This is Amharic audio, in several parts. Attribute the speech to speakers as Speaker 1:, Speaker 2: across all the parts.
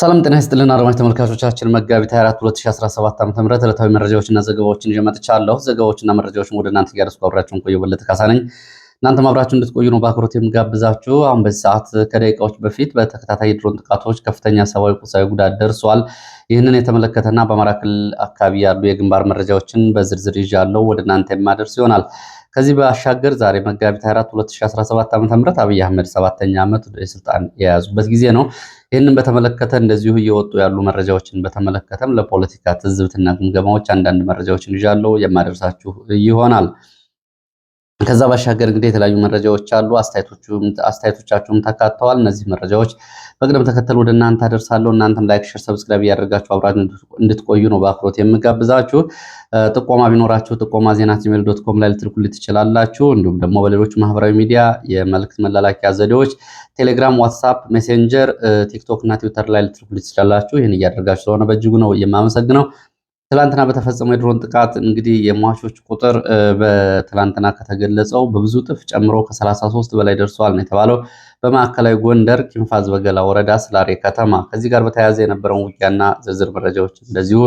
Speaker 1: ሰላም ጤና ይስጥልን አድማጭ ተመልካቾቻችን መጋቢት 24 2017 ዓ.ም ዕለታዊ መረጃዎችና ዘገባዎችን ይዤ መጥቻለሁ። ዘገባዎችና መረጃዎችን ወደ እናንተ እያደረስኩ አብራችሁን ቆዩ። በለጠ ካሳ ነኝ። እናንተም አብራችሁ እንድትቆዩ ነው በአክብሮት የምጋብዛችሁ። አሁን በዚህ ሰዓት ከደቂቃዎች በፊት በተከታታይ የድሮን ጥቃቶች ከፍተኛ ሰብአዊ፣ ቁሳዊ ጉዳት ደርሷል። ይህንን የተመለከተና በአማራ ክልል አካባቢ ያሉ የግንባር መረጃዎችን በዝርዝር ይዣለሁ ወደ እናንተ የማደርስ ይሆናል። ከዚህ ባሻገር ዛሬ መጋቢት 24 2017 ዓ.ም አብይ አህመድ 7ኛ ዓመት የስልጣን የያዙበት ጊዜ ነው። ይህንን በተመለከተ እንደዚሁ እየወጡ ያሉ መረጃዎችን በተመለከተም ለፖለቲካ ትዝብትና ግምገማዎች አንዳንድ መረጃዎችን ይዣለሁ የማደርሳችሁ ይሆናል። ከዛ ባሻገር እንግዲህ የተለያዩ መረጃዎች አሉ። አስተያየቶቻችሁም ተካተዋል። እነዚህ መረጃዎች በቅደም ተከተል ወደ እናንተ አደርሳለሁ። እናንተም ላይክ፣ ሼር፣ ሰብስክራይብ እያደረጋችሁ አብራችሁ እንድትቆዩ ነው በአክብሮት የምጋብዛችሁ። ጥቆማ ቢኖራችሁ ጥቆማ @gmail.com ላይ ልትልኩልኝ ትችላላችሁ። እንዲሁም ደግሞ በሌሎች ማህበራዊ ሚዲያ የመልእክት መላላኪያ ዘዴዎች ቴሌግራም፣ ዋትስአፕ፣ ሜሴንጀር፣ ቲክቶክ እና ትዊተር ላይ ልትልኩልኝ ትችላላችሁ። ይህን እያደረጋችሁ ስለሆነ በእጅጉ ነው የማመሰግነው። ትላንትና በተፈጸመው የድሮን ጥቃት እንግዲህ የሟቾች ቁጥር በትላንትና ከተገለጸው በብዙ ጥፍ ጨምሮ ከ33 በላይ ደርሷል ነው የተባለው። በማዕከላዊ ጎንደር ኪንፋዝ በገላ ወረዳ ስላሬ ከተማ ከዚህ ጋር በተያያዘ የነበረውን ውጊያና ዝርዝር መረጃዎች እንደዚሁ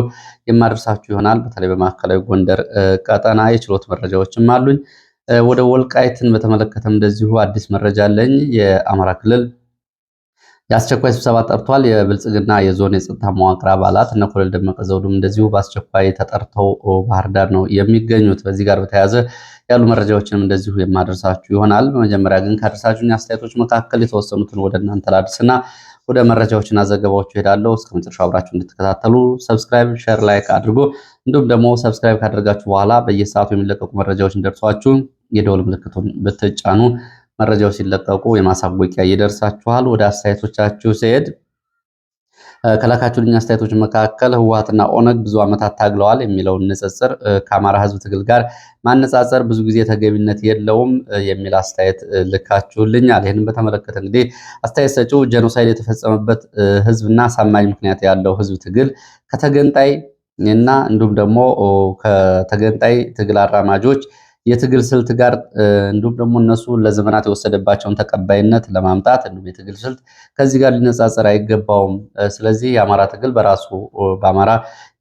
Speaker 1: የማደርሳችሁ ይሆናል። በተለይ በማዕከላዊ ጎንደር ቀጠና የችሎት መረጃዎችም አሉኝ። ወደ ወልቃይትን በተመለከተም እንደዚሁ አዲስ መረጃ አለኝ። የአማራ ክልል የአስቸኳይ ስብሰባ ጠርቷል። የብልጽግና የዞን የጸጥታ መዋቅር አባላት እነ ኮሎኔል ደመቀ ዘውዱም እንደዚሁ በአስቸኳይ ተጠርተው ባህር ዳር ነው የሚገኙት። በዚህ ጋር በተያያዘ ያሉ መረጃዎችንም እንደዚሁ የማደርሳችሁ ይሆናል። በመጀመሪያ ግን ካደረሳችሁኝ አስተያየቶች መካከል የተወሰኑትን ወደ እናንተ ላድርስና ወደ መረጃዎችና ዘገባዎቹ ሄዳለሁ። እስከ መጨረሻው አብራችሁ እንድትከታተሉ ሰብስክራይብ፣ ሼር፣ ላይክ አድርጎ እንዲሁም ደግሞ ሰብስክራይብ ካደረጋችሁ በኋላ በየሰዓቱ የሚለቀቁ መረጃዎች እንደርሷችሁ የደወል ምልክቱን ብትጫኑ መረጃዎች ሲለቀቁ የማሳወቂያ ይደርሳችኋል። ወደ አስተያየቶቻችሁ ሲሄድ ከላካችሁልኝ አስተያየቶች መካከል ህወሓትና ኦነግ ብዙ ዓመታት ታግለዋል የሚለውን ንጽጽር ከአማራ ህዝብ ትግል ጋር ማነጻጸር ብዙ ጊዜ ተገቢነት የለውም የሚል አስተያየት ልካችሁልኛል። ይህንን በተመለከተ እንግዲህ አስተያየት ሰጪው ጄኖሳይድ የተፈጸመበት ህዝብና አሳማኝ ምክንያት ያለው ህዝብ ትግል ከተገንጣይ እና እንዲሁም ደግሞ ከተገንጣይ ትግል አራማጆች የትግል ስልት ጋር እንዲሁም ደግሞ እነሱ ለዘመናት የወሰደባቸውን ተቀባይነት ለማምጣት እንዲሁም የትግል ስልት ከዚህ ጋር ሊነጻጸር አይገባውም። ስለዚህ የአማራ ትግል በራሱ በአማራ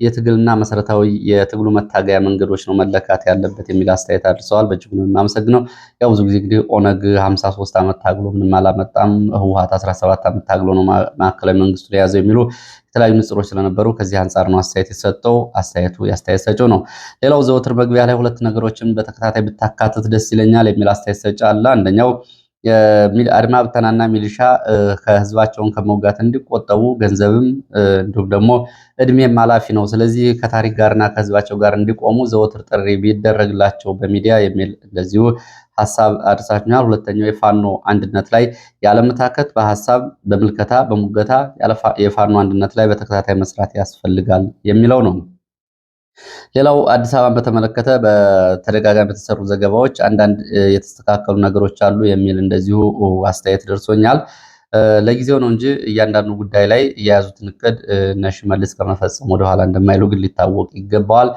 Speaker 1: የትግልና መሰረታዊ የትግሉ መታገያ መንገዶች ነው መለካት ያለበት የሚል አስተያየት አድርሰዋል። በእጅጉ ነው የማመሰግነው። ያው ብዙ ጊዜ እንግዲህ ኦነግ 53 ዓመት ታግሎ ምንም አላመጣም፣ ህወሓት 17 ዓመት ታግሎ ነው ማዕከላዊ መንግስቱ ላይ ያዘው የሚሉ የተለያዩ ንጽሮች ስለነበሩ ከዚህ አንጻር ነው አስተያየት የሰጠው። አስተያየቱ የአስተያየት ሰጪው ነው። ሌላው ዘወትር መግቢያ ላይ ሁለት ነገሮችን በተከታታይ ብታካትት ደስ ይለኛል የሚል አስተያየት ሰጪ አለ። አንደኛው አድማ ብተናና ሚሊሻ ከህዝባቸውን ከመውጋት እንዲቆጠቡ ገንዘብም እንዲሁም ደግሞ እድሜም ኃላፊ ነው፣ ስለዚህ ከታሪክ ጋርና ከህዝባቸው ጋር እንዲቆሙ ዘወትር ጥሪ ቢደረግላቸው በሚዲያ የሚል እንደዚሁ ሐሳብ አድርሳችኋል። ሁለተኛው የፋኖ አንድነት ላይ ያለመታከት በሐሳብ በምልከታ በሙገታ የፋኖ አንድነት ላይ በተከታታይ መስራት ያስፈልጋል የሚለው ነው። ሌላው አዲስ አበባን በተመለከተ በተደጋጋሚ የተሰሩ ዘገባዎች አንዳንድ የተስተካከሉ ነገሮች አሉ የሚል እንደዚሁ አስተያየት ደርሶኛል። ለጊዜው ነው እንጂ እያንዳንዱ ጉዳይ ላይ የያዙትን እቅድ እነ ሽመልስ ከመፈጸም ወደኋላ እንደማይሉ ግን ሊታወቅ ይገባዋል።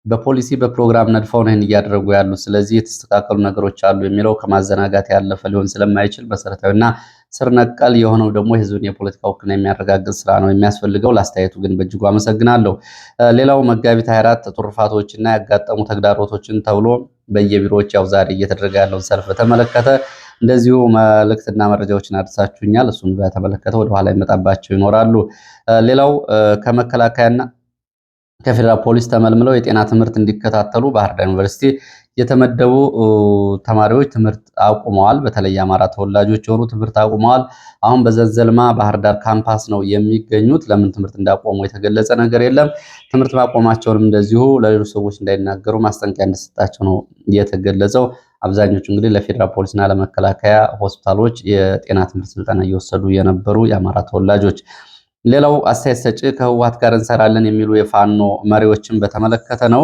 Speaker 1: በፖሊሲ በፕሮግራም ነድፈው ነው ይህን እያደረጉ ያሉት። ስለዚህ የተስተካከሉ ነገሮች አሉ የሚለው ከማዘናጋት ያለፈ ሊሆን ስለማይችል መሰረታዊና ስር ነቀል የሆነው ደግሞ የህዝብን የፖለቲካ ውክልና የሚያረጋግጥ ስራ ነው የሚያስፈልገው። ለአስተያየቱ ግን በእጅጉ አመሰግናለሁ። ሌላው መጋቢት 24 ትሩፋቶችና ያጋጠሙ ተግዳሮቶችን ተብሎ በየቢሮዎች ያው ዛሬ እየተደረገ ያለውን ሰልፍ በተመለከተ እንደዚሁ መልእክትና መረጃዎችን አድርሳችሁኛል። እሱን በተመለከተ ወደኋላ ይመጣባቸው ይኖራሉ። ሌላው ከመከላከያና ከፌዴራል ፖሊስ ተመልምለው የጤና ትምህርት እንዲከታተሉ ባህር ዳር ዩኒቨርሲቲ የተመደቡ ተማሪዎች ትምህርት አቁመዋል። በተለይ የአማራ ተወላጆች የሆኑ ትምህርት አቁመዋል። አሁን በዘንዘልማ ባህር ዳር ካምፓስ ነው የሚገኙት። ለምን ትምህርት እንዳቆሙ የተገለጸ ነገር የለም። ትምህርት ማቆማቸውንም እንደዚሁ ለሌሎች ሰዎች እንዳይናገሩ ማስጠንቀቂያ እንደሰጣቸው ነው የተገለጸው። አብዛኞቹ እንግዲህ ለፌዴራል ፖሊስና ለመከላከያ ሆስፒታሎች የጤና ትምህርት ስልጠና እየወሰዱ የነበሩ የአማራ ተወላጆች። ሌላው አስተያየት ሰጪ ከህወሓት ጋር እንሰራለን የሚሉ የፋኖ መሪዎችን በተመለከተ ነው።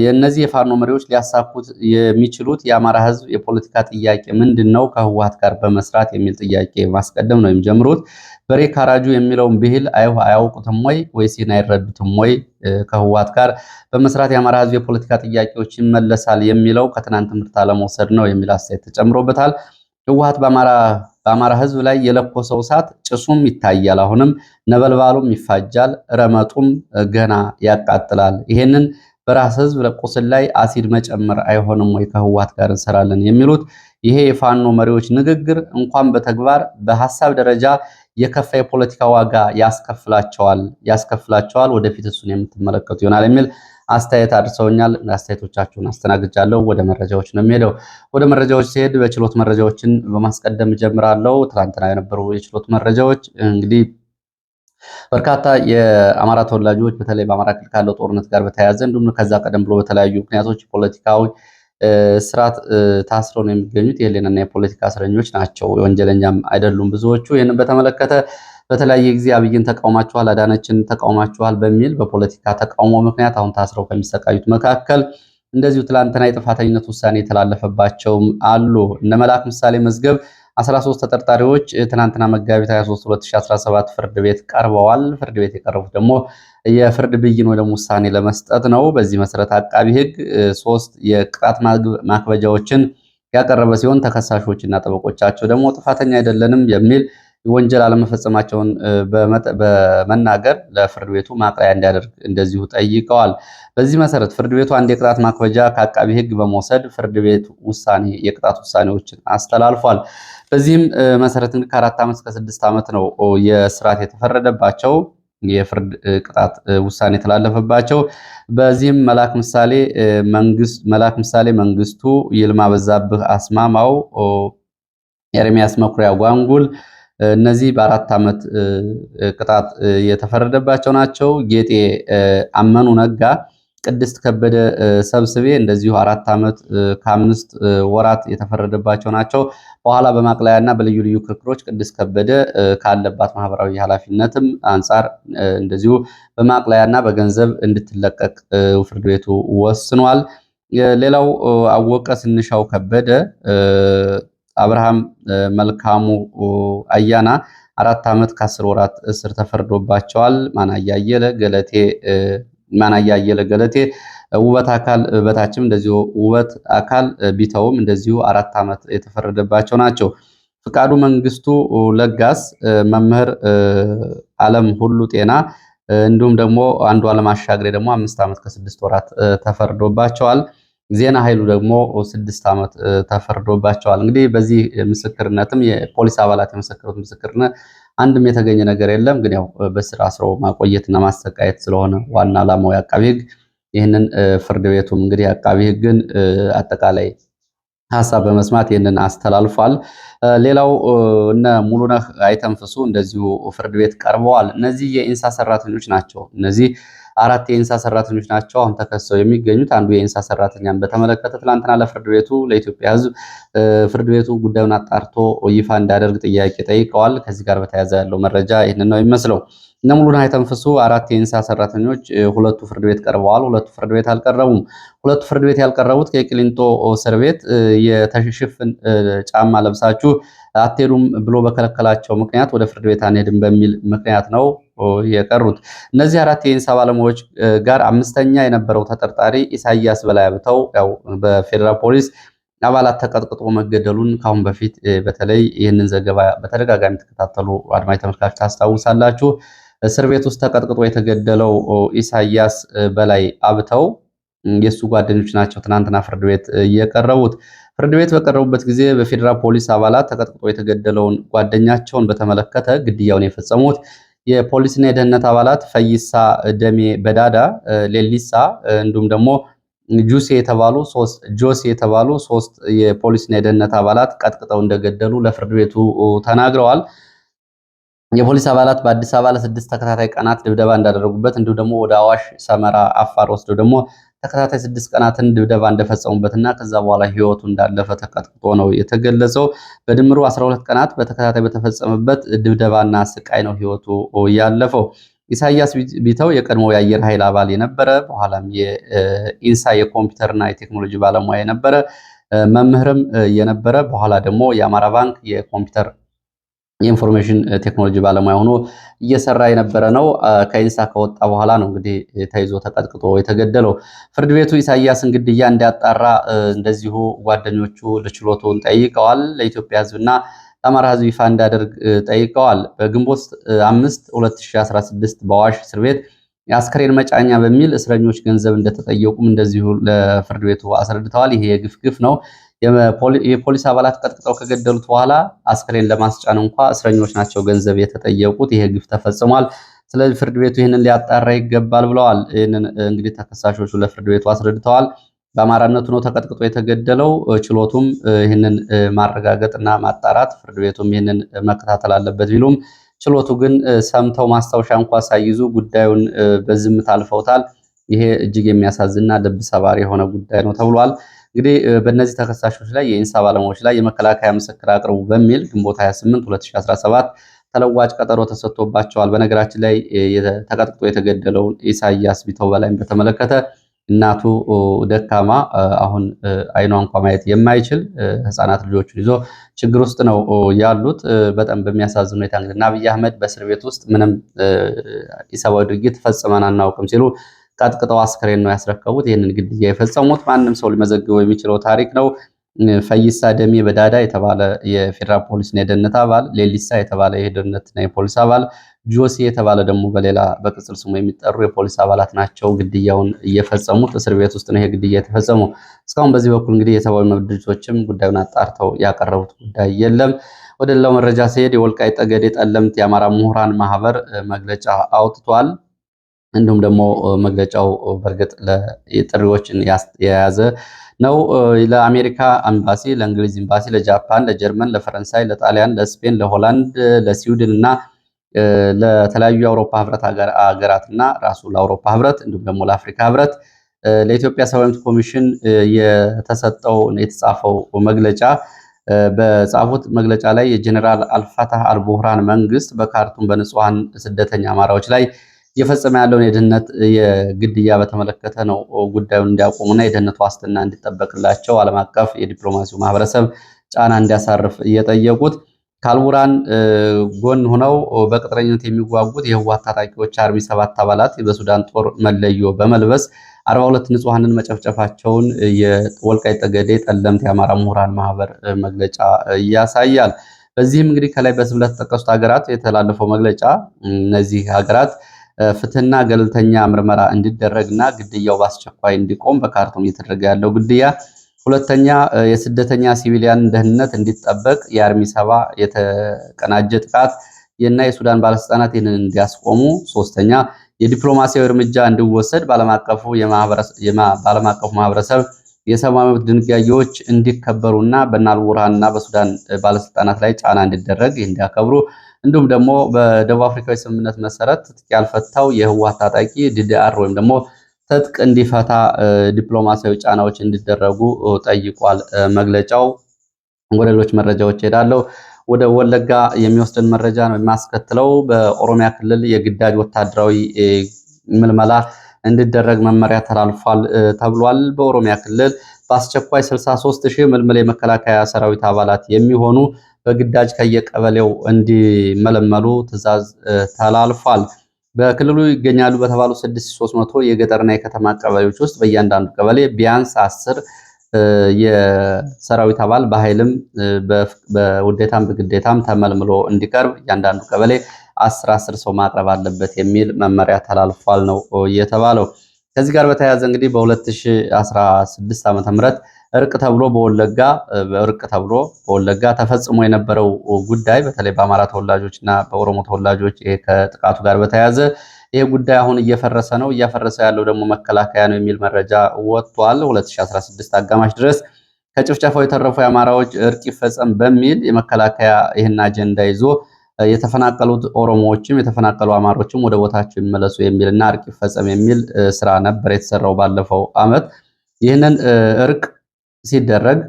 Speaker 1: የእነዚህ የፋኖ መሪዎች ሊያሳኩት የሚችሉት የአማራ ህዝብ የፖለቲካ ጥያቄ ምንድን ነው? ከህወሓት ጋር በመስራት የሚል ጥያቄ ማስቀደም ነው የሚጀምሩት። በሬ ካራጁ የሚለውን ብሂል አያውቁትም ወይ ወይስ አይረዱትም ወይ? ከህወሓት ጋር በመስራት የአማራ ህዝብ የፖለቲካ ጥያቄዎች ይመለሳል የሚለው ከትናንት ትምህርት አለመውሰድ ነው የሚል አስተያየት ተጨምሮበታል። ህወሓት በአማራ በአማራ ህዝብ ላይ የለኮሰው እሳት ጭሱም ይታያል፣ አሁንም ነበልባሉም ይፋጃል፣ ረመጡም ገና ያቃጥላል። ይሄንን በራስ ህዝብ ቁስል ላይ አሲድ መጨመር አይሆንም ወይ? ከህወሓት ጋር እንሰራለን የሚሉት ይሄ የፋኖ መሪዎች ንግግር እንኳን በተግባር በሐሳብ ደረጃ የከፋ የፖለቲካ ዋጋ ያስከፍላቸዋል። ወደፊት እሱን የምትመለከቱ ይሆናል የሚል አስተያየት አድርሰውኛል። አስተያየቶቻችሁን አስተናግጃለሁ። ወደ መረጃዎች ነው የሚሄደው። ወደ መረጃዎች ሲሄድ በችሎት መረጃዎችን በማስቀደም ጀምራለሁ። ትናንትና የነበሩ የችሎት መረጃዎች እንግዲህ በርካታ የአማራ ተወላጆች በተለይ በአማራ ክልል ካለው ጦርነት ጋር በተያያዘ እንዲሁም ከዛ ቀደም ብሎ በተለያዩ ምክንያቶች ፖለቲካዊ ስርዓት ታስረው ነው የሚገኙት። የህሊናና የፖለቲካ እስረኞች ናቸው፣ የወንጀለኛም አይደሉም ብዙዎቹ። ይህንን በተመለከተ በተለያየ ጊዜ አብይን ተቃውማችኋል፣ አዳነችን ተቃውማችኋል በሚል በፖለቲካ ተቃውሞ ምክንያት አሁን ታስረው ከሚሰቃዩት መካከል እንደዚሁ ትላንትና የጥፋተኝነት ውሳኔ የተላለፈባቸውም አሉ። እነ መላክ ምሳሌ መዝገብ 13 ተጠርጣሪዎች ትናንትና መጋቢት 23 2017 ፍርድ ቤት ቀርበዋል። ፍርድ ቤት የቀረቡት ደግሞ የፍርድ ብይን ወደ ውሳኔ ለመስጠት ነው። በዚህ መሰረት አቃቢ ህግ 3 የቅጣት ማክበጃዎችን ያቀረበ ሲሆን ተከሳሾችና ጠበቆቻቸው ደግሞ ጥፋተኛ አይደለንም የሚል ወንጀል አለመፈጸማቸውን በመናገር ለፍርድ ቤቱ ማቅለያ እንዲያደርግ እንደዚሁ ጠይቀዋል። በዚህ መሰረት ፍርድ ቤቱ አንድ የቅጣት ማክበጃ ከአቃቢ ህግ በመውሰድ ፍርድ ቤቱ የቅጣት ውሳኔዎችን አስተላልፏል። በዚህም መሰረት እንግዲህ ከ4 ዓመት እስከ 6 ዓመት ነው የስርዓት የተፈረደባቸው የፍርድ ቅጣት ውሳኔ የተላለፈባቸው። በዚህም መላክ ምሳሌ መንግስቱ፣ ይልማ በዛብህ አስማማው፣ ኤርሚያስ መኩሪያ ጓንጉል እነዚህ በ4 ዓመት ቅጣት የተፈረደባቸው ናቸው። ጌጤ አመኑ ነጋ፣ ቅድስት ከበደ ሰብስቤ እንደዚሁ 4 ዓመት ከ5 ወራት የተፈረደባቸው ናቸው። በኋላ በማቅለያና በልዩ ልዩ ክርክሮች ቅድስት ከበደ ካለባት ማህበራዊ ኃላፊነትም አንጻር እንደዚሁ በማቅለያና በገንዘብ እንድትለቀቅ ፍርድ ቤቱ ወስኗል። ሌላው አወቀ ስንሻው ከበደ፣ አብርሃም መልካሙ አያና 4 ዓመት ከ10 ወራት እስር ተፈርዶባቸዋል። ማናያየለ ገለቴ፣ ውበት አካል በታችም እንደዚሁ ውበት አካል ቢተውም እንደዚሁ 4 ዓመት የተፈረደባቸው ናቸው። ፍቃዱ መንግስቱ ለጋስ፣ መምህር ዓለም ሁሉ ጤና እንዲሁም ደግሞ አንዱ ዓለም አሻግሬ ደግሞ 5 ዓመት ከ6 ወራት ተፈርዶባቸዋል። ዜና ኃይሉ ደግሞ 6 ዓመት ተፈርዶባቸዋል። እንግዲህ በዚህ ምስክርነትም የፖሊስ አባላት የመሰከሩት ምስክርነት አንድም የተገኘ ነገር የለም። ግን ያው በስራ አስሮ ማቆየትና ማሰቃየት ስለሆነ ዋና ዓላማው የአቃቢ ህግ ይህንን ፍርድ ቤቱም እንግዲህ አቃቢ ህግን አጠቃላይ ሀሳብ በመስማት ይህንን አስተላልፏል። ሌላው እነ ሙሉነህ አይተንፍሱ እንደዚሁ ፍርድ ቤት ቀርበዋል። እነዚህ የኢንሳ ሰራተኞች ናቸው። እነዚህ 4 የኢንሳ ሰራተኞች ናቸው አሁን ተከሰው የሚገኙት። አንዱ የኢንሳ ሰራተኛን በተመለከተ ትላንትና ለፍርድ ቤቱ ለኢትዮጵያ ህዝብ ፍርድ ቤቱ ጉዳዩን አጣርቶ ይፋ እንዲያደርግ ጥያቄ ጠይቀዋል። ከዚህ ጋር በተያያዘ ያለው መረጃ ይህንን ነው የሚመስለው። እነ ሙሉነህ አይተንፍሱ 4 የኢንሳ ሰራተኞች 2ቱ ፍርድ ቤት ቀርበዋል፣ 2ቱ ፍርድ ቤት አልቀረቡም። 2ቱ ፍርድ ቤት ያልቀረቡት ከቂሊንጦ እስር ቤት የተሽፍን ጫማ ለብሳችሁ አትሄዱም ብሎ በከለከላቸው ምክንያት ወደ ፍርድ ቤት አንሄድም በሚል ምክንያት ነው የቀሩት። እነዚህ 4 የኢንሳ ባለሙያዎች ጋር 5ኛ የነበረው ተጠርጣሪ ኢሳያስ በላይ አብተው ያው በፌዴራል ፖሊስ አባላት ተቀጥቅጦ መገደሉን ካሁን በፊት በተለይ ይህንን ዘገባ በተደጋጋሚ ተከታተሉ አድማጭ ተመልካቾች ታስታውሳላችሁ። እስር ቤት ውስጥ ተቀጥቅጦ የተገደለው ኢሳያስ በላይ አብተው የሱ ጓደኞች ናቸው ትናንትና ፍርድ ቤት የቀረቡት። ፍርድ ቤት በቀረቡበት ጊዜ በፌዴራል ፖሊስ አባላት ተቀጥቅጦ የተገደለውን ጓደኛቸውን በተመለከተ ግድያውን የፈጸሙት የፖሊስና የደህንነት አባላት ፈይሳ ደሜ በዳዳ፣ ሌሊሳ እንዲሁም ደግሞ ጆሴ የተባሉ 3 የፖሊስና የደህንነት አባላት ቀጥቅጠው እንደገደሉ ለፍርድ ቤቱ ተናግረዋል። የፖሊስ አባላት በአዲስ አበባ ለ6 ተከታታይ ቀናት ድብደባ እንዳደረጉበት እንዲሁም ደግሞ ወደ አዋሽ፣ ሰመራ፣ አፋር ወስደው ደግሞ ተከታታይ 6 ቀናትን ድብደባ እንደፈጸሙበትና ከዛ በኋላ ህይወቱ እንዳለፈ ተቀጥቅጦ ነው የተገለጸው። በድምሩ 12 ቀናት በተከታታይ በተፈጸመበት ድብደባና ስቃይ ነው ህይወቱ ያለፈው። ኢሳያስ ቢተው የቀድሞው የአየር ኃይል አባል የነበረ በኋላም የኢንሳ የኮምፒውተርና የቴክኖሎጂ ባለሙያ የነበረ መምህርም የነበረ በኋላ ደግሞ የአማራ ባንክ የኮምፒውተር የኢንፎርሜሽን ቴክኖሎጂ ባለሙያ ሆኖ እየሰራ የነበረ ነው። ከኢንሳ ከወጣ በኋላ ነው እንግዲህ ተይዞ ተቀጥቅጦ የተገደለው። ፍርድ ቤቱ ኢሳያስን ግድያ እንዲያጣራ እንደዚሁ ጓደኞቹ ለችሎቱን ጠይቀዋል። ለኢትዮጵያ ህዝብና ለአማራ ሕዝብ ይፋ እንዲያደርግ ጠይቀዋል። በግንቦት 5 2016 በአዋሽ እስር ቤት የአስከሬን መጫኛ በሚል እስረኞች ገንዘብ እንደተጠየቁም እንደዚሁ ለፍርድ ቤቱ አስረድተዋል። ይሄ የግፍ ግፍ ነው። የፖሊስ አባላት ቀጥቅጠው ከገደሉት በኋላ አስከሬን ለማስጫን እንኳ እስረኞች ናቸው ገንዘብ የተጠየቁት። ይሄ ግፍ ተፈጽሟል። ስለዚህ ፍርድ ቤቱ ይህንን ሊያጣራ ይገባል ብለዋል። ይህንን እንግዲህ ተከሳሾቹ ለፍርድ ቤቱ አስረድተዋል። በአማራነቱ ነው ተቀጥቅጦ የተገደለው። ችሎቱም ይህንን ማረጋገጥና ማጣራት ፍርድ ቤቱም ይህንን መከታተል አለበት ቢሉም ችሎቱ ግን ሰምተው ማስታወሻ እንኳ ሳይይዙ ጉዳዩን በዝምታ አልፈውታል። ይሄ እጅግ የሚያሳዝንና ልብ ሰባሪ የሆነ ጉዳይ ነው ተብሏል። እንግዲህ በእነዚህ ተከሳሾች ላይ የኢንሳ ባለሙያዎች ላይ የመከላከያ ምስክር አቅርቡ በሚል ግንቦት 28 2017 ተለዋጭ ቀጠሮ ተሰጥቶባቸዋል። በነገራችን ላይ ተቀጥቅጦ የተገደለውን ኢሳያስ ቢተው በላይም በተመለከተ እናቱ ደካማ አሁን አይኗ እንኳ ማየት የማይችል ህፃናት ልጆቹን ይዞ ችግር ውስጥ ነው ያሉት። በጣም በሚያሳዝን ሁኔታ እንግዲህ አብይ አህመድ በእስር ቤት ውስጥ ምንም ኢሰብአዊ ድርጊት ፈጽመን አናውቅም ሲሉ ቀጥቅጠው አስከሬን ነው ያስረከቡት። ይህንን ግድያ የፈጸሙት ማንም ሰው ሊመዘግበው የሚችለው ታሪክ ነው። ፈይሳ ደሜ በዳዳ የተባለ የፌዴራል ፖሊስና የደህንነት አባል፣ ሌሊሳ የተባለ የደህንነትና የፖሊስ አባል፣ ጆሲ የተባለ ደግሞ በሌላ በቅጽል ስሙ የሚጠሩ የፖሊስ አባላት ናቸው ግድያውን እየፈጸሙት። እስር ቤት ውስጥ ነው ይሄ ግድያ የተፈጸመው። እስካሁን በዚህ በኩል እንግዲህ የሰብአዊ መብት ድርጅቶችም ጉዳዩን አጣርተው ያቀረቡት ጉዳይ የለም። ወደ ሌላው መረጃ ሲሄድ የወልቃይት ጠገዴ ጠለምት የአማራ ምሁራን ማህበር መግለጫ አውጥቷል። እንዲሁም ደግሞ መግለጫው በእርግጥ ጥሪዎችን የያዘ ነው። ለአሜሪካ ኤምባሲ፣ ለእንግሊዝ ኤምባሲ፣ ለጃፓን፣ ለጀርመን፣ ለፈረንሳይ፣ ለጣሊያን፣ ለስፔን፣ ለሆላንድ፣ ለስዊድን እና ለተለያዩ የአውሮፓ ህብረት ሀገራትና ራሱ ለአውሮፓ ህብረት እንዲሁም ደግሞ ለአፍሪካ ህብረት ለኢትዮጵያ ሰብዓዊ መብት ኮሚሽን የተጻፈው መግለጫ በጻፉት መግለጫ ላይ የጀኔራል አልፋታህ አልቡርሃን መንግስት በካርቱም በንጹሐን ስደተኛ አማራዎች ላይ እየፈጸመ ያለውን የግድያ በተመለከተ ነው ጉዳዩን እንዲያቆሙና የደህንነት ዋስትና እንዲጠበቅላቸው ዓለም አቀፍ የዲፕሎማሲው ማህበረሰብ ጫና እንዲያሳርፍ እየጠየቁት ከአልቡርሃን ጎን ሆነው በቅጥረኝነት የሚዋጉት የህወሓት ታጣቂዎች አርሚ 7 አባላት በሱዳን ጦር መለዮ በመልበስ 42 ንጹሐንን መጨፍጨፋቸውን የወልቃይት ጠገዴ ጠለምት የአማራ ምሁራን ማህበር መግለጫ ያሳያል። በዚህም እንግዲህ ከላይ በስም ለተጠቀሱት ሀገራት የተላለፈው መግለጫ እነዚህ ሀገራት ፍትህና ገለልተኛ ምርመራ እንዲደረግና ግድያው በአስቸኳይ እንዲቆም በካርቱም እየተደረገ ያለው ግድያ፣ ሁለተኛ የስደተኛ ሲቪሊያን ደህንነት እንዲጠበቅ የአርሚ 7 የተቀናጀ ጥቃት እና የሱዳን ባለስልጣናት ይህንን እንዲያስቆሙ፣ ሶስተኛ የዲፕሎማሲያዊ እርምጃ እንዲወሰድ በዓለም አቀፉ ማህበረሰብ የሰብአዊ መብት ድንጋጌዎች እንዲከበሩና በእነ አልቡርሃንና በሱዳን ባለስልጣናት ላይ ጫና እንዲደረግ እንዲያከብሩ፣ እንዲሁም ደግሞ በደቡብ አፍሪካዊ ስምምነት መሰረት ትጥቅ ያልፈታው የህወሓት ታጣቂ ዲዲአር ወይም ደግሞ ትጥቅ እንዲፈታ ዲፕሎማሲያዊ ጫናዎች እንዲደረጉ ጠይቋል መግለጫው። ወደ ሌሎች መረጃዎች ሄዳለሁ። ወደ ወለጋ የሚወስደን መረጃ ነው የሚያስከትለው። በኦሮሚያ ክልል የግዳጅ ወታደራዊ ምልመላ እንዲደረግ መመሪያ ተላልፏል ተብሏል። በኦሮሚያ ክልል በአስቸኳይ 63,000 ምልምል የመከላከያ ሰራዊት አባላት የሚሆኑ በግዳጅ ከየቀበሌው እንዲመለመሉ ትዕዛዝ ተላልፏል። በክልሉ ይገኛሉ በተባሉ 6300 የገጠርና የከተማ ቀበሌዎች ውስጥ በእያንዳንዱ ቀበሌ ቢያንስ 10 የሰራዊት አባል በኃይልም በውዴታም በግዴታም ተመልምሎ እንዲቀርብ እያንዳንዱ ቀበሌ 10 ሰው ማቅረብ አለበት የሚል መመሪያ ተላልፏል ነው የተባለው። ከዚህ ጋር በተያያዘ እንግዲህ በ2016 ዓ.ም እርቅ ተብሎ በወለጋ ተፈጽሞ የነበረው ጉዳይ በተለይ በአማራ ተወላጆች እና በኦሮሞ ተወላጆች ከጥቃቱ ጋር በተያያዘ ይሄ ጉዳይ አሁን እየፈረሰ ነው። እያፈረሰ ያለው ደግሞ መከላከያ ነው የሚል መረጃ ወጥቷል። 2016 አጋማሽ ድረስ ከጭፍጨፋው የተረፉ የአማራዎች እርቅ ይፈጸም በሚል የመከላከያ ይህን አጀንዳ ይዞ የተፈናቀሉት ኦሮሞዎችም የተፈናቀሉ አማሮችም ወደ ቦታቸው ይመለሱ የሚልና እርቅ ይፈጸም የሚል ስራ ነበር የተሰራው ባለፈው ዓመት። ይህንን እርቅ ሲደረግ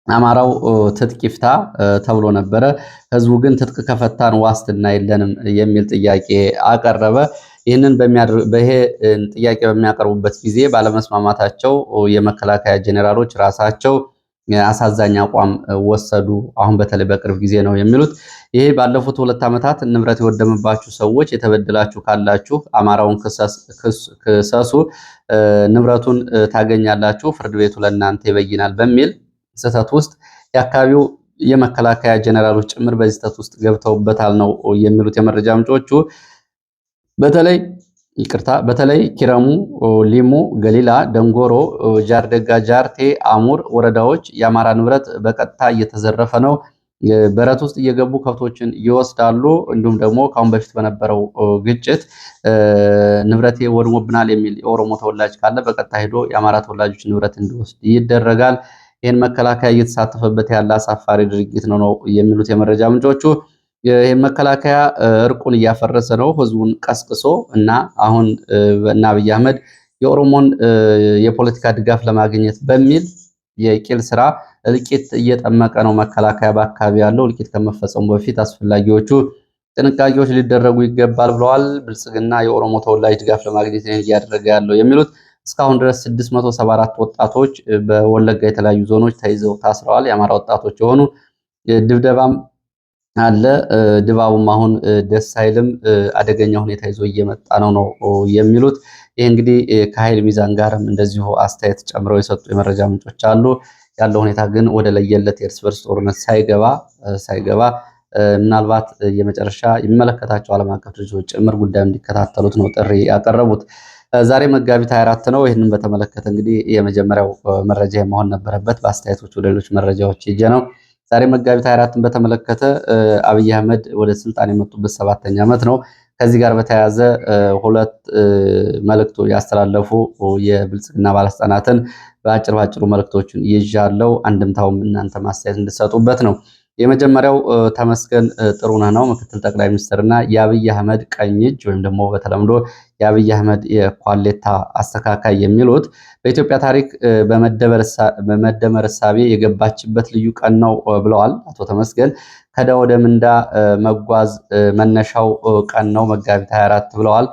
Speaker 1: አማራው ትጥቅ ይፍታ ተብሎ ነበረ። ህዝቡ ግን ትጥቅ ከፈታን ዋስትና የለንም የሚል ጥያቄ አቀረበ። ይህንን ጥያቄ በሚያቀርቡበት ጊዜ ባለመስማማታቸው የመከላከያ ጄኔራሎች ራሳቸው አሳዛኝ አቋም ወሰዱ። አሁን በተለይ በቅርብ ጊዜ ነው የሚሉት። ይሄ ባለፉት 2 ዓመታት ንብረት የወደመባችሁ ሰዎች የተበደላችሁ ካላችሁ አማራውን ክሰሱ፣ ንብረቱን ታገኛላችሁ፣ ፍርድ ቤቱ ለእናንተ ይበይናል በሚል ስህተት ውስጥ የአካባቢው የመከላከያ ጀነራሎች ጭምር በዚህ ስህተት ውስጥ ገብተውበታል ነው የሚሉት የመረጃ ምንጮቹ። በተለይ ኪረሙ፣ ሊሙ፣ ገሊላ፣ ደንጎሮ፣ ጃርደጋ፣ ጃርቴ፣ አሙር ወረዳዎች የአማራ ንብረት በቀጥታ እየተዘረፈ ነው። በረት ውስጥ እየገቡ ከብቶችን ይወስዳሉ። እንዲሁም ደግሞ ከአሁን በፊት በነበረው ግጭት ንብረቴ ወድሞብናል የሚል የኦሮሞ ተወላጅ ካለ በቀጥታ ሄዶ የአማራ ተወላጆች ንብረት እንዲወስድ ይደረጋል። ይህን መከላከያ እየተሳተፈበት ያለ አሳፋሪ ድርጊት ነው የሚሉት የመረጃ ምንጮቹ። ይህን መከላከያ እርቁን እያፈረሰ ነው፣ ህዝቡን ቀስቅሶ እና አሁን እና አብይ አህመድ የኦሮሞን የፖለቲካ ድጋፍ ለማግኘት በሚል የቂል ስራ እልቂት እየጠመቀ ነው። መከላከያ በአካባቢ ያለው እልቂት ከመፈጸሙ በፊት አስፈላጊዎቹ ጥንቃቄዎች ሊደረጉ ይገባል ብለዋል። ብልጽግና የኦሮሞ ተወላጅ ድጋፍ ለማግኘት እያደረገ ያለው የሚሉት እስካሁን ድረስ 674 ወጣቶች በወለጋ የተለያዩ ዞኖች ተይዘው ታስረዋል። የአማራ ወጣቶች የሆኑ ድብደባም አለ። ድባቡም አሁን ደስ አይልም። አደገኛ ሁኔታ ይዞ እየመጣ ነው የሚሉት። ይህ እንግዲህ ከኃይል ሚዛን ጋርም እንደዚሁ አስተያየት ጨምረው የሰጡ የመረጃ ምንጮች አሉ። ያለው ሁኔታ ግን ወደ ለየለት የእርስ በርስ ጦርነት ሳይገባ ምናልባት የመጨረሻ የሚመለከታቸው ዓለም አቀፍ ድርጅቶች ጭምር ጉዳዩ እንዲከታተሉት ነው ጥሪ ያቀረቡት። ዛሬ መጋቢት 24 ነው። ይህንን በተመለከተ እንግዲህ የመጀመሪያው መረጃ መሆን ነበረበት። በአስተያየቶች ወደ ሌሎች መረጃዎች ሄጄ ነው። ዛሬ መጋቢት 24ን በተመለከተ አብይ አህመድ ወደ ስልጣን የመጡበት 7ኛ ዓመት ነው። ከዚህ ጋር በተያያዘ ሁለት መልእክቶ ያስተላለፉ የብልጽግና ባለስልጣናትን በአጭሩ መልእክቶችን ይዣለው። አንድምታውም እናንተ ማስተያየት እንድትሰጡበት ነው። የመጀመሪያው ተመስገን ጥሩነህ ነው። ምክትል ጠቅላይ ሚኒስትርና የአብይ አህመድ ቀኝ እጅ ወይም ደግሞ በተለምዶ የአብይ አህመድ የኳሌታ አስተካካይ የሚሉት በኢትዮጵያ ታሪክ በመደመር እሳቤ የገባችበት ልዩ ቀን ነው ብለዋል አቶ ተመስገን። ከዕዳ ወደ ምንዳ መጓዝ መነሻው ቀን ነው መጋቢት 24 ብለዋል።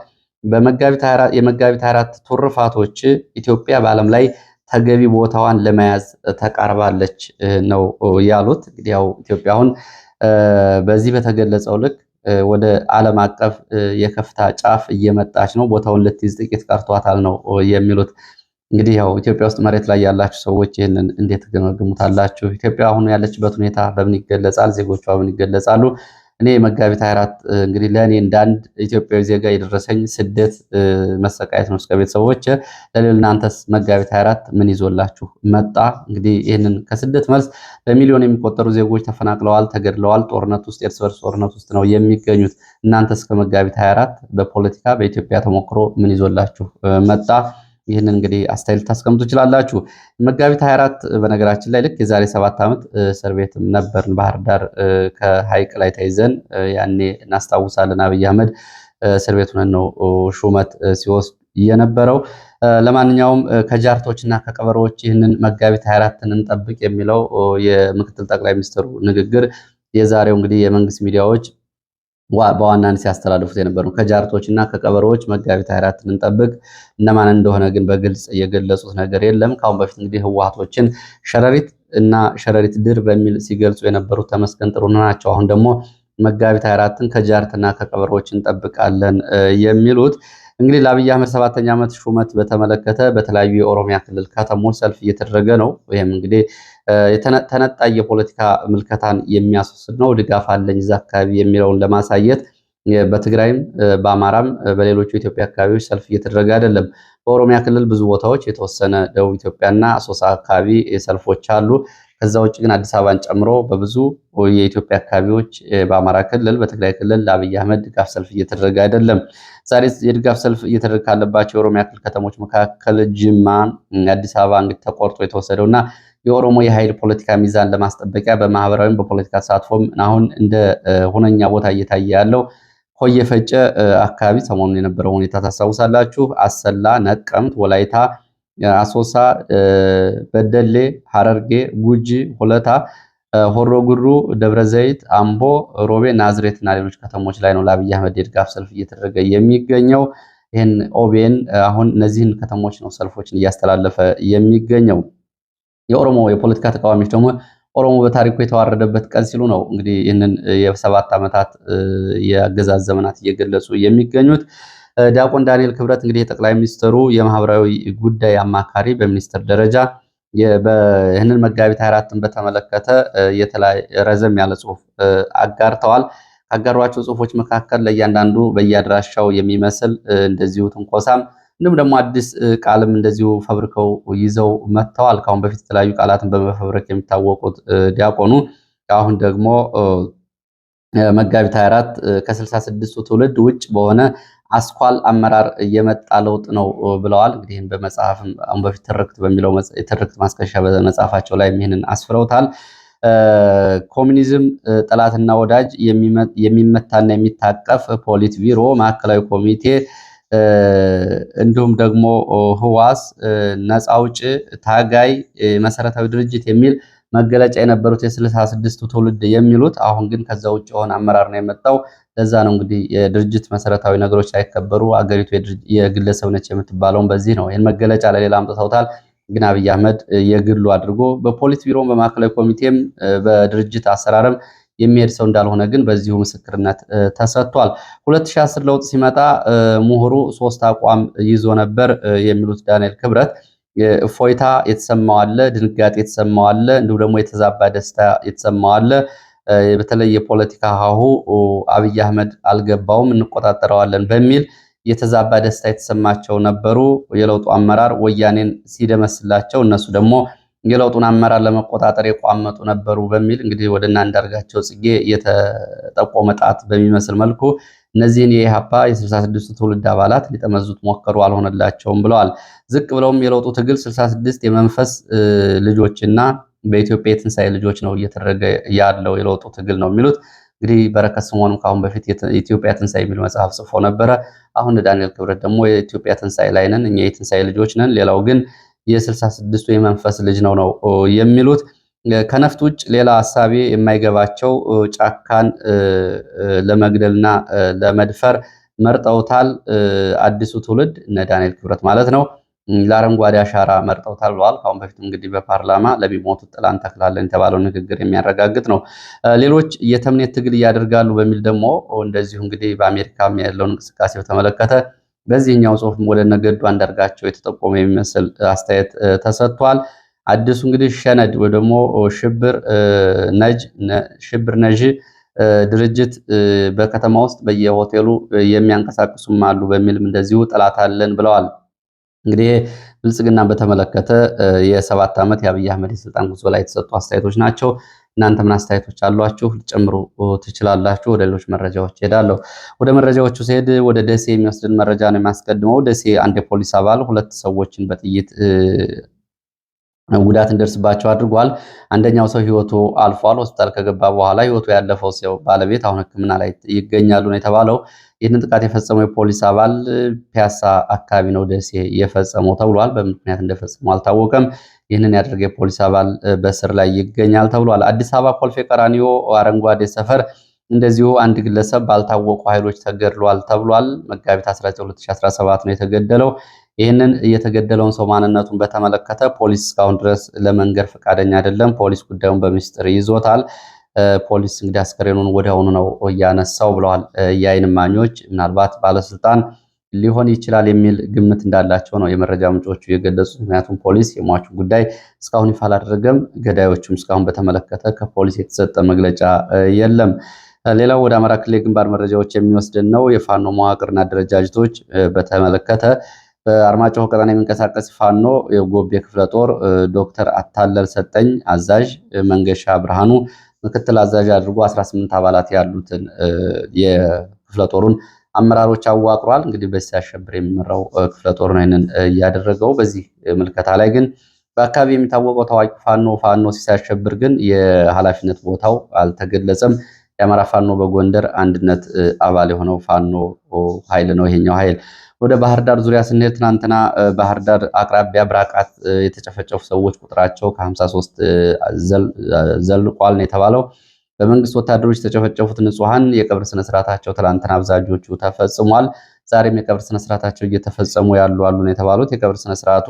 Speaker 1: የመጋቢት 24 ቱርፋቶች ኢትዮጵያ በዓለም ላይ ተገቢ ቦታዋን ለመያዝ ተቃርባለች ነው ያሉት። እንግዲህ ያው ኢትዮጵያ አሁን በዚህ በተገለጸው ልክ ወደ ዓለም አቀፍ የከፍታ ጫፍ እየመጣች ነው። ቦታውን ልትይዝ ጥቂት ቀርቷታል ነው የሚሉት። እንግዲህ ያው ኢትዮጵያ ውስጥ መሬት ላይ ያላችሁ ሰዎች ይህንን እንዴት ትገመግሙታላችሁ? ኢትዮጵያ አሁን ያለችበት ሁኔታ በምን ይገለጻል? ዜጎቿ በምን ይገለጻሉ? እኔ መጋቢት 24 እንግዲህ ለእኔ እንደ አንድ ኢትዮጵያዊ ዜጋ የደረሰኝ ስደት መሰቃየት ነው እስከ ቤተሰቦች። ለእናንተስ መጋቢት 24 ምን ይዞላችሁ መጣ? እንግዲህ ይህንን ከስደት መልስ በሚሊዮን የሚቆጠሩ ዜጎች ተፈናቅለዋል፣ ተገድለዋል። ጦርነት ውስጥ የእርስ በርስ ጦርነት ውስጥ ነው የሚገኙት። እናንተስ ከመጋቢት 24 በፖለቲካ በኢትዮጵያ ተሞክሮ ምን ይዞላችሁ መጣ? ይህንን እንግዲህ አስተያየት ልታስቀምጡ ትችላላችሁ። መጋቢት 24 በነገራችን ላይ ልክ የዛሬ 7 ዓመት እስር ቤትም ነበርን ባህር ዳር ከሐይቅ ላይ ተይዘን ያኔ እናስታውሳለን። አብይ አህመድ እስር ቤት ሆነን ነው ሹመት ሲወስድ የነበረው። ለማንኛውም ከጃርቶች እና ከቀበሮዎች ይህንን መጋቢት 24ን እንጠብቅ የሚለው የምክትል ጠቅላይ ሚኒስትሩ ንግግር የዛሬው እንግዲህ የመንግስት ሚዲያዎች በዋናነት ሲያስተላልፉት የነበሩ ከጃርቶች እና ከቀበሮዎች መጋቢት 24ን እንጠብቅ። እነማን እንደሆነ ግን በግልጽ የገለጹት ነገር የለም። ከአሁን በፊት እንግዲህ ህወሓቶችን ሸረሪት እና ሸረሪት ድር በሚል ሲገልጹ የነበሩት ተመስገን ጥሩነህ ናቸው። አሁን ደግሞ መጋቢት 24ን ከጃርትና ከቀበሮዎች እንጠብቃለን የሚሉት እንግዲህ ለአብይ አህመድ 7ኛ ዓመት ሹመት በተመለከተ በተለያዩ የኦሮሚያ ክልል ከተሞች ሰልፍ እየተደረገ ነው። ይህም እንግዲህ ተነጣይ የፖለቲካ ምልከታን የሚያስወስድ ነው። ድጋፍ አለኝ እዛ አካባቢ የሚለውን ለማሳየት በትግራይም በአማራም በሌሎቹ የኢትዮጵያ አካባቢዎች ሰልፍ እየተደረገ አይደለም። በኦሮሚያ ክልል ብዙ ቦታዎች የተወሰነ ደቡብ ኢትዮጵያና አሶሳ አካባቢ ሰልፎች አሉ። ከዛ ውጭ ግን አዲስ አበባን ጨምሮ በብዙ የኢትዮጵያ አካባቢዎች በአማራ ክልል፣ በትግራይ ክልል ለአብይ አህመድ ድጋፍ ሰልፍ እየተደረገ አይደለም። ዛሬ የድጋፍ ሰልፍ እየተደረገ ካለባቸው የኦሮሚያ ክልል ከተሞች መካከል ጅማ፣ አዲስ አበባ እንግዲህ ተቆርጦ የተወሰደውና የኦሮሞ የኃይል ፖለቲካ ሚዛን ለማስጠበቂያ በማህበራዊም በፖለቲካ ተሳትፎም አሁን እንደ ሁነኛ ቦታ እየታየ ያለው ሆየ ፈጨ አካባቢ ሰሞኑን የነበረው ሁኔታ ታስታውሳላችሁ። አሰላ፣ ነቀምት፣ ወላይታ፣ አሶሳ፣ በደሌ፣ ሐረርጌ፣ ጉጂ፣ ሆለታ፣ ሆሮ ጉሩ፣ ደብረ ዘይት፣ አምቦ፣ ሮቤ፣ ናዝሬት እና ሌሎች ከተሞች ላይ ነው ለአብይ አህመድ የድጋፍ ሰልፍ እየተደረገ የሚገኘው። ይህን ኦቤን አሁን እነዚህን ከተሞች ነው ሰልፎችን እያስተላለፈ የሚገኘው። የኦሮሞ የፖለቲካ ተቃዋሚዎች ደግሞ ኦሮሞ በታሪኩ የተዋረደበት ቀን ሲሉ ነው እንግዲህ ይህንን የ7 ዓመታት የአገዛዝ ዘመናት እየገለጹ የሚገኙት። ዲያቆን ዳንኤል ክብረት እንግዲህ የጠቅላይ ሚኒስትሩ የማህበራዊ ጉዳይ አማካሪ በሚኒስትር ደረጃ ይህንን መጋቢት 24ን በተመለከተ ረዘም ያለ ጽሁፍ አጋርተዋል። ካጋሯቸው ጽሁፎች መካከል ለእያንዳንዱ በየአድራሻው የሚመስል እንደዚሁ ትንኮሳም እንዲሁም ደግሞ አዲስ ቃልም እንደዚሁ ፈብርከው ይዘው መጥተዋል። ከአሁን በፊት የተለያዩ ቃላትን በመፈብረክ የሚታወቁት ዲያቆኑ አሁን ደግሞ መጋቢት 24 ከ66ቱ ትውልድ ውጭ በሆነ አስኳል አመራር እየመጣ ለውጥ ነው ብለዋል። እንግዲህ በመጽሐፍም አሁን በፊት ትርክት በሚለው የትርክት ማስከሻ በመጽሐፋቸው ላይ ይህንን አስፍረውታል። ኮሚኒዝም ጠላትና ወዳጅ የሚመታና የሚታቀፍ ፖሊት ቢሮ ማዕከላዊ ኮሚቴ እንዲሁም ደግሞ ህዋስ ነፃ አውጪ ታጋይ መሰረታዊ ድርጅት የሚል መገለጫ የነበሩት የ66ቱ ትውልድ የሚሉት አሁን ግን ከዛ ውጭ የሆነ አመራር ነው የመጣው። ለዛ ነው እንግዲህ የድርጅት መሰረታዊ ነገሮች ሳይከበሩ አገሪቱ የግለሰብ ነች የምትባለውን በዚህ ነው። ይህን መገለጫ ለሌላ አምጥተውታል። ግን አብይ አህመድ የግሉ አድርጎ በፖሊት ቢሮም በማዕከላዊ ኮሚቴም በድርጅት አሰራርም የሚሄድ ሰው እንዳልሆነ ግን በዚሁ ምስክርነት ተሰጥቷል። 2010 ለውጥ ሲመጣ ምሁሩ 3 አቋም ይዞ ነበር የሚሉት ዳንኤል ክብረት እፎይታ የተሰማው አለ፣ ድንጋጤ የተሰማው አለ፣ እንዲሁም ደግሞ የተዛባ ደስታ የተሰማው አለ። በተለይ የፖለቲካ ሀሁ አብይ አህመድ አልገባውም እንቆጣጠረዋለን በሚል የተዛባ ደስታ የተሰማቸው ነበሩ። የለውጡ አመራር ወያኔን ሲደመስላቸው እነሱ ደግሞ የለውጡን አመራር ለመቆጣጠር የቋመጡ ነበሩ በሚል እንግዲህ ወደ እነ አንዳርጋቸው ጽጌ የተጠቆመ ጣት በሚመስል መልኩ እነዚህን የኢህአፓ የ66 ትውልድ አባላት ሊጠመዙት ሞከሩ፣ አልሆነላቸውም ብለዋል። ዝቅ ብለውም የለውጡ ትግል 66 የመንፈስ ልጆችና በኢትዮጵያ የትንሣኤ ልጆች ነው እየተደረገ ያለው የለውጡ ትግል ነው የሚሉት። እንግዲህ በረከት ስምዖንም ከአሁን በፊት የኢትዮጵያ ትንሣኤ የሚል መጽሐፍ ጽፎ ነበረ። አሁን ዳንኤል ክብረት ደግሞ የኢትዮጵያ ትንሣኤ ላይ ነን፣ እኛ የትንሣኤ ልጆች ነን፣ ሌላው ግን የ66ቱ የመንፈስ ልጅ ነው የሚሉት። ከነፍጥ ውጭ ሌላ ሀሳቤ የማይገባቸው ጫካን ለመግደልና ለመድፈር መርጠውታል። አዲሱ ትውልድ እነ ዳንኤል ክብረት ማለት ነው ለአረንጓዴ አሻራ መርጠውታል ብለዋል። ከአሁን በፊት እንግዲህ በፓርላማ ለሚሞቱት ጥላ እንተክላለን የተባለው ንግግር የሚያረጋግጥ ነው። ሌሎች የተምኔት ትግል እያደርጋሉ በሚል ደግሞ እንደዚሁ እንግዲህ በአሜሪካ ያለውን እንቅስቃሴ በተመለከተ በዚህኛው ጽሁፍም ወደ ነገዱ አንዳርጋቸው የተጠቆመ የሚመስል አስተያየት ተሰጥቷል። አዲሱ እንግዲህ ሸነድ ወይ ደግሞ ሽብር ነዥ ድርጅት በከተማ ውስጥ በየሆቴሉ የሚያንቀሳቅሱም አሉ በሚልም እንደዚሁ ጠላት አለን ብለዋል። እንግዲህ ብልጽግናን በተመለከተ የ7 ዓመት የአብይ አህመድ የስልጣን ጉዞ ላይ የተሰጡ አስተያየቶች ናቸው። እናንተ ምን አስተያየቶች አሏችሁ? ልጨምሩ ትችላላችሁ። ወደ ሌሎች መረጃዎች ሄዳለሁ። ወደ መረጃዎቹ ሲሄድ ወደ ደሴ የሚወስድን መረጃ ነው የሚያስቀድመው። ደሴ አንድ የፖሊስ አባል 2 ሰዎችን በጥይት ጉዳት እንደርስባቸው አድርጓል። አንደኛው ሰው ህይወቱ አልፏል። ሆስፒታል ከገባ በኋላ ህይወቱ ያለፈው ሰው ባለቤት አሁን ሕክምና ላይ ይገኛሉ ነው የተባለው። ይህንን ጥቃት የፈጸመው የፖሊስ አባል ፒያሳ አካባቢ ነው ደሴ የፈጸመው ተብሏል። በምን ምክንያት እንደፈጸመው አልታወቀም። ይህንን ያደረገ የፖሊስ አባል በስር ላይ ይገኛል ተብሏል። አዲስ አበባ ኮልፌ ቀራኒዮ አረንጓዴ ሰፈር እንደዚሁ አንድ ግለሰብ ባልታወቁ ኃይሎች ተገድሏል ተብሏል። መጋቢት 19 2017 ነው የተገደለው። ይህንን የተገደለውን ሰው ማንነቱን በተመለከተ ፖሊስ እስካሁን ድረስ ለመንገር ፈቃደኛ አይደለም። ፖሊስ ጉዳዩን በምስጢር ይዞታል። ፖሊስ እንግዲህ አስከሬኑን ወዲያውኑ ነው እያነሳው ብለዋል የዓይን እማኞች። ምናልባት ባለስልጣን ሊሆን ይችላል የሚል ግምት እንዳላቸው ነው የመረጃ ምንጮቹ የገለጹት። ምክንያቱም ፖሊስ የሟቹ ጉዳይ እስካሁን ይፋ አላደረገም። ገዳዮቹም እስካሁን በተመለከተ ከፖሊስ የተሰጠ መግለጫ የለም። ሌላው ወደ አማራ ክልል ግንባር መረጃዎች የሚወስድን ነው። የፋኖ መዋቅርና አደረጃጀቶች በተመለከተ በአርማጭሆ ቀጠና የሚንቀሳቀስ ፋኖ የጎቤ ክፍለ ጦር ዶክተር አታለል ሰጠኝ አዛዥ፣ መንገሻ ብርሃኑ ምክትል አዛዥ አድርጎ 18 አባላት ያሉትን የክፍለ ጦሩን አመራሮች አዋቅሯል። እንግዲህ በዚህ አሸብር የሚመራው ክፍለ ጦር ነው ይህንን እያደረገው። በዚህ ምልከታ ላይ ግን በአካባቢ የሚታወቀው ታዋቂ ፋኖ ሲያሸብር ግን የኃላፊነት ቦታው አልተገለጸም። የአማራ ፋኖ በጎንደር አንድነት አባል የሆነው ፋኖ ኃይል ነው ይሄኛው ኃይል። ወደ ባህር ዳር ዙሪያ ስንሄድ ትናንትና ባህር ዳር አቅራቢያ ብራቃት የተጨፈጨፉ ሰዎች ቁጥራቸው ከ53 ዘልቋል ነው የተባለው። በመንግስት ወታደሮች የተጨፈጨፉት ንጹሐን የቀብር ስነስርዓታቸው ትላንትና አብዛኞቹ ተፈጽሟል። ዛሬም የቀብር ስነስርዓታቸው እየተፈጸሙ ያሉ ነው የተባሉት። የቀብር ስነስርዓቱ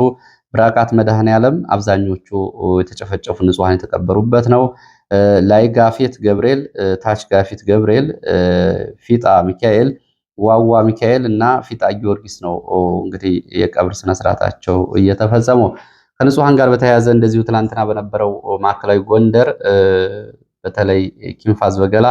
Speaker 1: ብራቃት መድኃኔዓለም አብዛኞቹ የተጨፈጨፉ ንጹሐን የተቀበሩበት ነው። ላይ ጋፊት ገብርኤል፣ ታች ጋፊት ገብርኤል፣ ፊጣ ሚካኤል፣ ዋዋ ሚካኤል እና ፊጣ ጊዮርጊስ ነው እንግዲህ የቀብር ስነስርዓታቸው እየተፈጸመው። ከንጹሃን ጋር በተያያዘ እንደዚሁ ትላንትና በነበረው ማዕከላዊ ጎንደር በተለይ ኪንፋዝ በገላ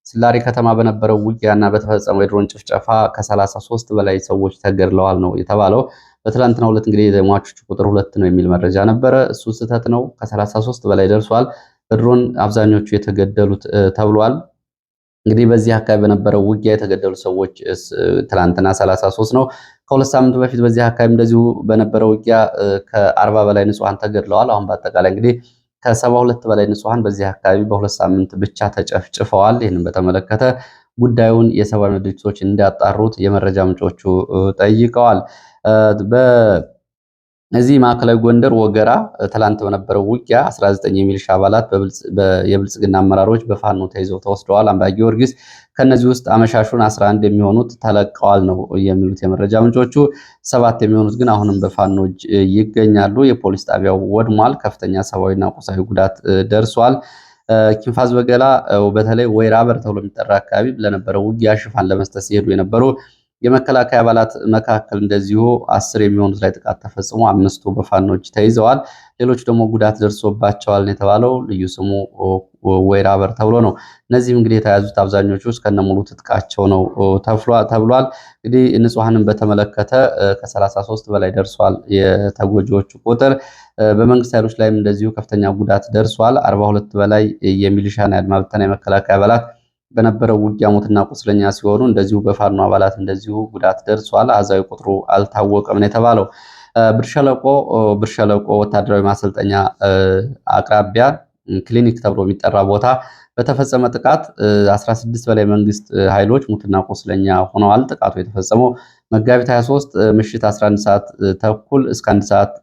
Speaker 1: ስላሪ ከተማ በነበረው ውጊያና በተፈጸመው የድሮን ጭፍጨፋ ከ33 በላይ ሰዎች ተገድለዋል ነው የተባለው። በትላንትናው ዕለት እንግዲህ የሟቾቹ ቁጥር 2 ነው የሚል መረጃ ነበረ። እሱ ስህተት ነው። ከ33 በላይ ደርሷል በድሮን አብዛኞቹ የተገደሉት ተብሏል። እንግዲህ በዚህ አካባቢ በነበረው ውጊያ የተገደሉ ሰዎች ትላንትና 33 ነው። ከሁለት ሳምንት በፊት በዚህ አካባቢ እንደዚሁ በነበረው ውጊያ ከ40 በላይ ንጹሃን ተገድለዋል። አሁን በአጠቃላይ እንግዲህ ከ72 በላይ ንጹሃን በዚህ አካባቢ በሁለት ሳምንት ብቻ ተጨፍጭፈዋል። ይህንን በተመለከተ ጉዳዩን የሰብአዊ መብት ድርጅቶች እንዲያጣሩት የመረጃ ምንጮቹ ጠይቀዋል። እዚህ ማዕከላዊ ጎንደር ወገራ ትላንት በነበረው ውጊያ 19 የሚሊሻ አባላት የብልጽግና አመራሮች በፋኖ ተይዘው ተወስደዋል። አምባ ጊዮርጊስ ከነዚህ ውስጥ አመሻሹን 11 የሚሆኑት ተለቀዋል ነው የሚሉት የመረጃ ምንጮቹ። 7 የሚሆኑት ግን አሁንም በፋኖ እጅ ይገኛሉ። የፖሊስ ጣቢያው ወድሟል። ከፍተኛ ሰብአዊና ቁሳዊ ጉዳት ደርሷል። ኪንፋዝ በገላ በተለይ ወይራ በር ተብሎ የሚጠራ አካባቢ ለነበረው ውጊያ ሽፋን ለመስጠት ሲሄዱ የነበሩ የመከላከያ አባላት መካከል እንደዚሁ 10 የሚሆኑት ላይ ጥቃት ተፈጽሞ 5ቱ በፋኖች ተይዘዋል። ሌሎች ደግሞ ጉዳት ደርሶባቸዋል የተባለው ልዩ ስሙ ወይራ በር ተብሎ ነው። እነዚህም እንግዲህ የተያዙት አብዛኞቹ እስከነሙሉ ትጥቃቸው ነው ተብሏል። እንግዲህ ንጹሃንን በተመለከተ ከ33 በላይ ደርሷል የተጎጂዎቹ ቁጥር። በመንግስት ኃይሎች ላይም እንደዚሁ ከፍተኛ ጉዳት ደርሷል። 42 በላይ የሚሊሻና የአድማ ብተና የመከላከያ አባላት በነበረው ውጊያ ሞትና ቁስለኛ ሲሆኑ እንደዚሁ በፋኖ አባላት እንደዚሁ ጉዳት ደርሷል። አሃዛዊ ቁጥሩ አልታወቀም ነው የተባለው። ብርሸለቆ ወታደራዊ ማሰልጠኛ አቅራቢያ ክሊኒክ ተብሎ የሚጠራ ቦታ በተፈጸመ ጥቃት 16 በላይ መንግስት ኃይሎች ሙትና ቁስለኛ ሆነዋል። ጥቃቱ የተፈጸመው መጋቢት 23 ምሽት 11 ሰዓት ተኩል እስከ 1 ሰዓት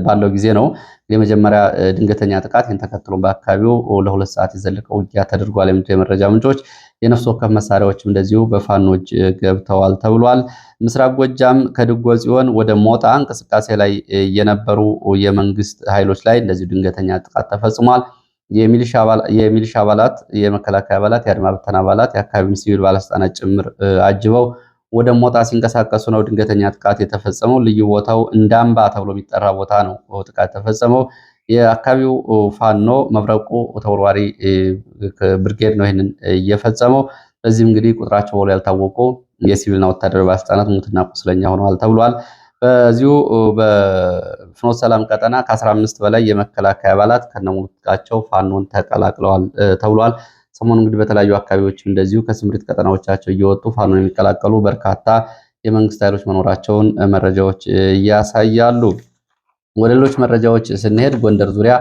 Speaker 1: ባለው ጊዜ ነው። የመጀመሪያ ድንገተኛ ጥቃት ይህን ተከትሎ በአካባቢው ለ2 ሰዓት የዘለቀ ውጊያ ተደርጓል የሚሉት የመረጃ ምንጮች የነፍስ ወከፍ መሳሪያዎችም እንደዚሁ በፋኖች ገብተዋል ተብሏል። ምስራቅ ጎጃም ከድጎ ጽዮን ወደ ሞጣ እንቅስቃሴ ላይ የነበሩ የመንግስት ኃይሎች ላይ እንደዚሁ ድንገተኛ ጥቃት ተፈጽሟል። የሚሊሻ አባላት፣ የመከላከያ አባላት፣ የአድማ ብተና አባላት፣ የአካባቢውን ሲቪል ባለስልጣናት ጭምር አጅበው ወደ ሞጣ ሲንቀሳቀሱ ነው ድንገተኛ ጥቃት የተፈጸመው። ልዩ ቦታው እንዳምባ ተብሎ የሚጠራ ቦታ ነው ጥቃት የተፈጸመው። የአካባቢው ፋኖ መብረቁ ተወርዋሪ ብርጌድ ነው ይህንን እየፈጸመው። በዚህም እንግዲህ ቁጥራቸው በውል ያልታወቁ የሲቪልና ወታደራዊ ባለስልጣናት ሙትና ቁስለኛ ሆነዋል ተብሏል። በዚሁ በፍኖተ ሰላም ቀጠና ከ15 በላይ የመከላከያ አባላት ከነሙሉ ትጥቃቸው ፋኖን ተቀላቅለዋል ተብሏል። ሰሞኑ እንግዲህ በተለያዩ አካባቢዎች እንደዚሁ ከስምሪት ቀጠናዎቻቸው እየወጡ ፋኖን የሚቀላቀሉ በርካታ የመንግስት ኃይሎች መኖራቸውን መረጃዎች ያሳያሉ። ወደ ሌሎች መረጃዎች ስንሄድ ጎንደር ዙሪያ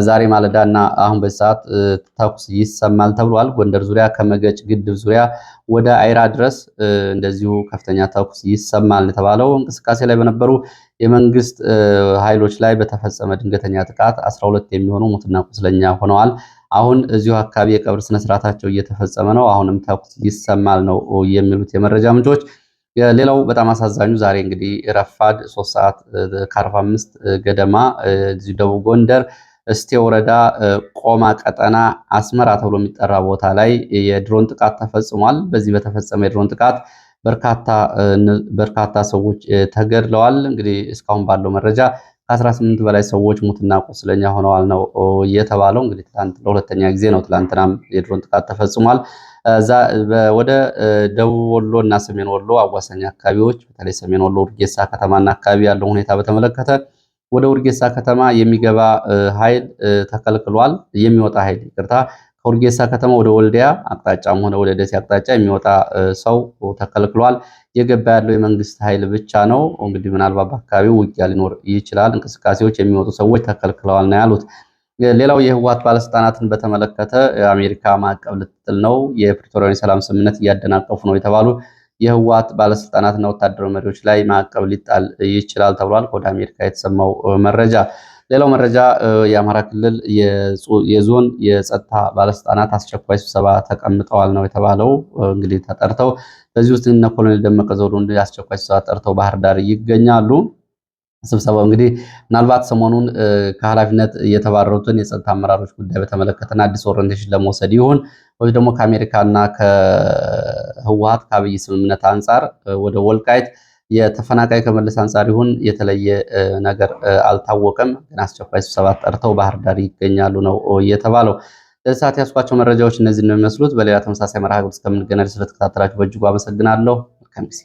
Speaker 1: ዛሬ ማለዳ እና አሁን በዚህ ሰዓት ተኩስ ይሰማል ተብሏል። ጎንደር ዙሪያ ከመገጭ ግድብ ዙሪያ ወደ አይራ ድረስ እንደዚሁ ከፍተኛ ተኩስ ይሰማል የተባለው እንቅስቃሴ ላይ በነበሩ የመንግስት ኃይሎች ላይ በተፈጸመ ድንገተኛ ጥቃት 12 የሚሆኑ ሙትና ቁስለኛ ሆነዋል። አሁን እዚሁ አካባቢ የቀብር ስነስርዓታቸው እየተፈጸመ ነው። አሁንም ተኩስ ይሰማል ነው የሚሉት የመረጃ ምንጮች። ሌላው በጣም አሳዛኙ ዛሬ እንግዲህ ረፋድ 3 ሰዓት ከ45 ገደማ ደቡብ ጎንደር እስቴ ወረዳ ቆማ ቀጠና አስመራ ተብሎ የሚጠራ ቦታ ላይ የድሮን ጥቃት ተፈጽሟል። በዚህ በተፈጸመ የድሮን ጥቃት በርካታ ሰዎች ተገድለዋል። እንግዲህ እስካሁን ባለው መረጃ ከ18 በላይ ሰዎች ሙትና ቁስለኛ ሆነዋል ነው የተባለው። እንግዲህ ትናንት ለሁለተኛ ጊዜ ነው። ትናንትናም የድሮን ጥቃት ተፈጽሟል። ወደ ደቡብ ወሎ እና ሰሜን ወሎ አዋሳኝ አካባቢዎች በተለይ ሰሜን ወሎ ውርጌሳ ከተማና አካባቢ ያለው ሁኔታ በተመለከተ ወደ ውርጌሳ ከተማ የሚገባ ኃይል ተከልክሏል። የሚወጣ ኃይል ይቅርታ፣ ከውርጌሳ ከተማ ወደ ወልዲያ አቅጣጫም ሆነ ወደ ደሴ አቅጣጫ የሚወጣ ሰው ተከልክሏል። የገባ ያለው የመንግስት ኃይል ብቻ ነው። እንግዲህ ምናልባት በአካባቢው ውጊያ ሊኖር ይችላል። እንቅስቃሴዎች፣ የሚወጡ ሰዎች ተከልክለዋል ነው ያሉት። ሌላው የህወሓት ባለስልጣናትን በተመለከተ አሜሪካ ማዕቀብ ልትጥል ነው፣ የፕሪቶሪያን ሰላም ስምምነት እያደናቀፉ ነው የተባሉ የህወሓት ባለስልጣናትና ወታደራዊ መሪዎች ላይ ማዕቀብ ሊጣል ይችላል ተብሏል። ወደ አሜሪካ የተሰማው መረጃ። ሌላው መረጃ የአማራ ክልል የዞን የጸጥታ ባለስልጣናት አስቸኳይ ስብሰባ ተቀምጠዋል ነው የተባለው። እንግዲህ ተጠርተው በዚህ ውስጥ እነ ኮሎኔል ደመቀ ዘውዱ እንደ አስቸኳይ ስብሰባ ጠርተው ባህር ዳር ይገኛሉ። ስብሰባው እንግዲህ ምናልባት ሰሞኑን ከኃላፊነት የተባረሩትን የጸጥታ አመራሮች ጉዳይ በተመለከተና አዲስ ኦሪንቴሽን ለመውሰድ ይሆን ወይ ደግሞ ከአሜሪካና ከህወሓት ከአብይ ስምምነት አንጻር ወደ ወልቃይት የተፈናቃይ ከመለስ አንጻር ይሁን የተለየ ነገር አልታወቀም። ግን አስቸኳይ ስብሰባ ጠርተው ባህር ዳር ይገኛሉ ነው የተባለው። ለሰዓት ያስኳቸው መረጃዎች እነዚህ ነው የሚመስሉት። በሌላ ተመሳሳይ መርሃ ግብር እስከምንገናኝ ስለተከታተላችሁ በእጅጉ አመሰግናለሁ። መልካም ጊዜ